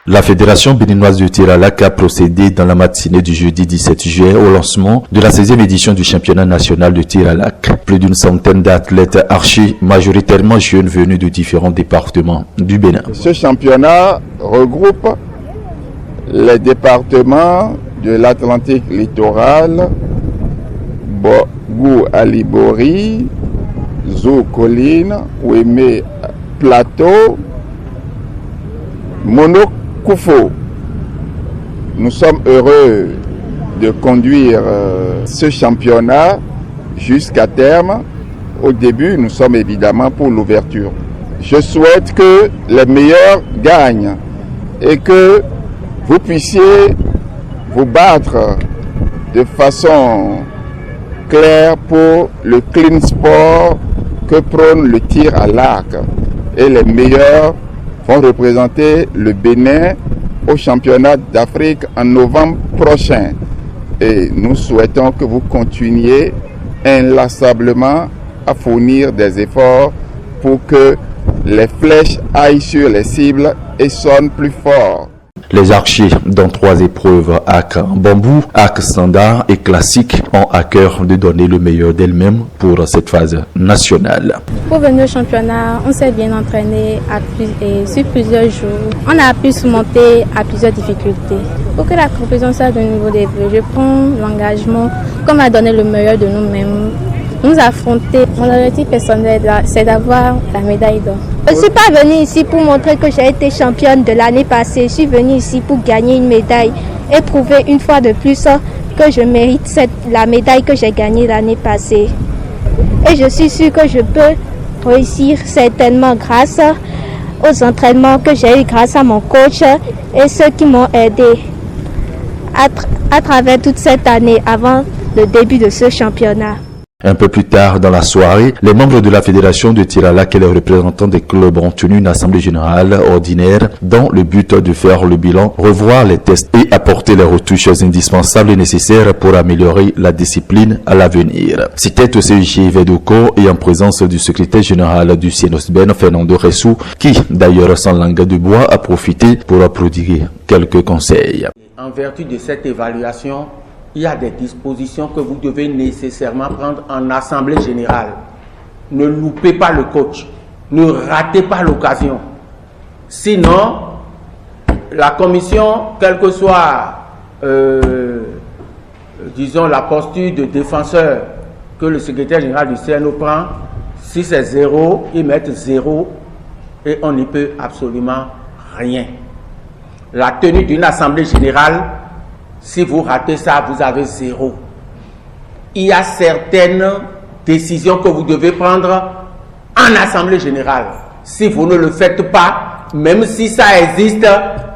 La Fédération béninoise de tir à l'arc a procédé dans la matinée du jeudi 17 juillet au lancement de la 16e édition du championnat national de tir à l'arc. Plus d'une centaine d'athlètes archers, majoritairement jeunes venus de différents départements du Bénin. Ce championnat regroupe les départements de l'Atlantique littoral, Bogou Alibori, Zou Colline, Ouémé Plateau, Monokoufo. Nous sommes heureux de conduire ce championnat jusqu'à terme. Au début, nous sommes évidemment pour l'ouverture. Je souhaite que les meilleurs gagnent et que vous puissiez vous battre de façon claire pour le clean sport que prône le tir à l'arc. Et les meilleurs vont représenter le Bénin au championnat d'Afrique en novembre prochain. Et nous souhaitons que vous continuiez inlassablement à fournir des efforts pour que les flèches aillent sur les cibles et sonnent plus fort. Les archers dans 3 épreuves, arc en bambou, arc standard et classique, ont à cœur de donner le meilleur d'elles-mêmes pour cette phase nationale. Pour venir au championnat, on s'est bien entraîné sur plusieurs jours. On a pu surmonter à plusieurs difficultés. Pour que la compétition soit de niveau d'élevé, je prends l'engagement qu'on va donner le meilleur de nous-mêmes. Nous affronter. Mon objectif personnel, c'est d'avoir la médaille d'or. Je ne suis pas venue ici pour montrer que j'ai été championne de l'année passée. Je suis venue ici pour gagner une médaille et prouver une fois de plus que je mérite la médaille que j'ai gagnée l'année passée. Et je suis sûre que je peux réussir certainement grâce aux entraînements que j'ai eu grâce à mon coach et ceux qui m'ont aidé à travers toute cette année avant le début de ce championnat. Un peu plus tard dans la soirée, les membres de la Fédération de tir à l'arc et les représentants des clubs ont tenu une assemblée générale ordinaire dans le but de faire le bilan, revoir les tests et apporter les retouches indispensables et nécessaires pour améliorer la discipline à l'avenir. C'était au CIG Vedoko et en présence du secrétaire général du CNOSBEN, Fernando Ressou, qui d'ailleurs sans langue de bois a profité pour prodiguer quelques conseils. En vertu de cette évaluation, il y a des dispositions que vous devez nécessairement prendre en assemblée générale. Ne loupez pas le coach. Ne ratez pas l'occasion. Sinon, la commission, quelle que soit, disons, la posture de défenseur que le secrétaire général du CNO prend, si c'est 0, ils mettent 0 et on n'y peut absolument rien. La tenue d'une assemblée générale, si vous ratez ça, vous avez 0. Il y a certaines décisions que vous devez prendre en assemblée générale. Si vous ne le faites pas, même si ça existe,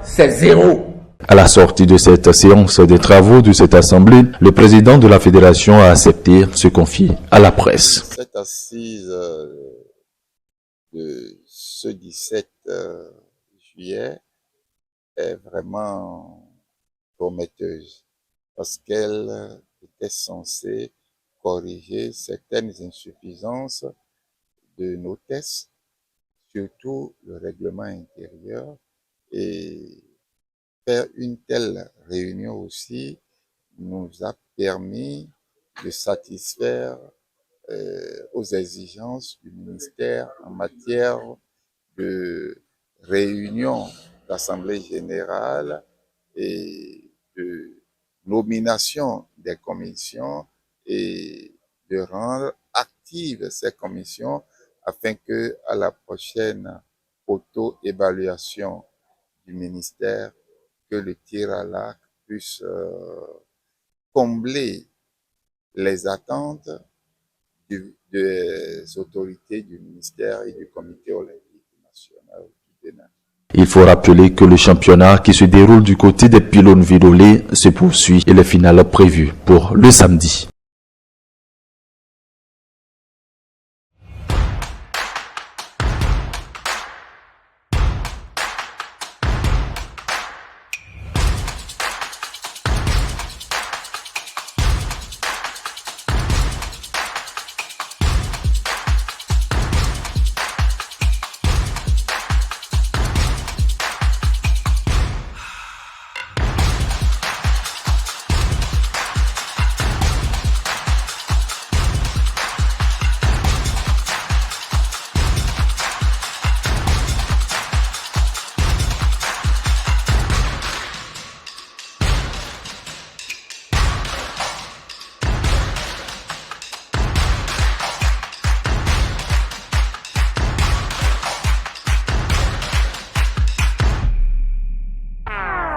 c'est 0. À la sortie de cette séance des travaux de cette assemblée, le président de la fédération a accepté se confier à la presse. Cette assise de ce 17 juillet est vraiment prometteuse parce qu'elle était censée corriger certaines insuffisances de nos tests, surtout le règlement intérieur, et faire une telle réunion aussi nous a permis de satisfaire aux exigences du ministère en matière de réunion d'assemblée générale et de nomination des commissions et de rendre actives ces commissions afin que à la prochaine auto-évaluation du ministère, que le tir à l'arc puisse combler les attentes des autorités du ministère et du comité olympique national du Bénin. Il faut rappeler que le championnat qui se déroule du côté des pylônes vidolés se poursuit et les finales prévues pour le samedi.